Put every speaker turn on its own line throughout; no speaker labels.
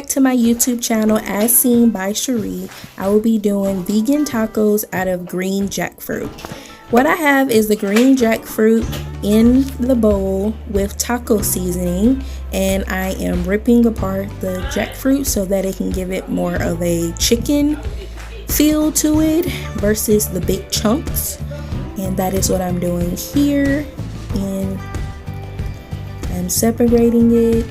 back to my YouTube channel as seen by Cherie. I will be doing vegan tacos out of green jackfruit. What I have is the green jackfruit in the bowl with taco seasoning, and I am ripping apart the jackfruit so that it can give it more of a chicken feel to it versus the big chunks. And that is what I'm doing here, and I'm separating it.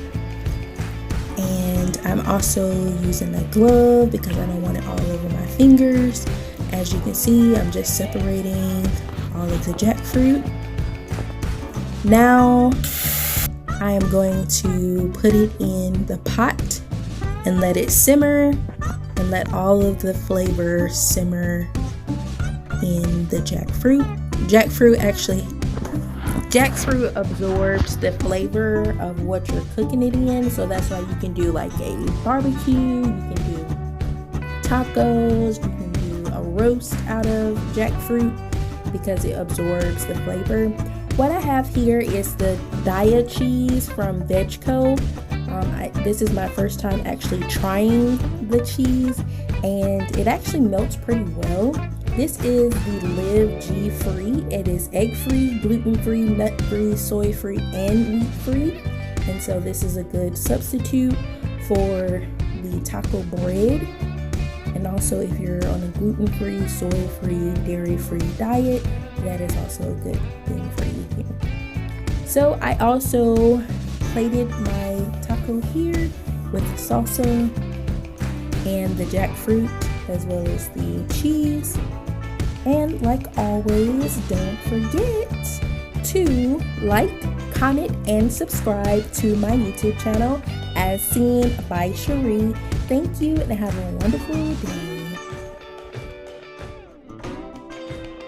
And I'm also using a glove because I don't want it all over my fingers. As you can see, I'm just separating all of the jackfruit. Now I am going to put it in the pot and let it simmer and let all of the flavor simmer in the jackfruit. Jackfruit absorbs the flavor of what you're cooking it in, so that's why you can do like a barbecue, you can do tacos, you can do a roast out of jackfruit because it absorbs the flavor. What I have here is the Daya cheese from Vegco. This is my first time actually trying the cheese, and it actually melts pretty well. This is the Live G Free. It is egg free, gluten free, nut free, soy free, and wheat free. And so this is a good substitute for the taco bread. And also if you're on a gluten free, soy free, dairy free diet, that is also a good thing for you here. So I also plated my taco here with the salsa and the jackfruit as well as the cheese. And like always, don't forget to like, comment, and subscribe to my YouTube channel as seen by Cherie. Thank you and have a wonderful day.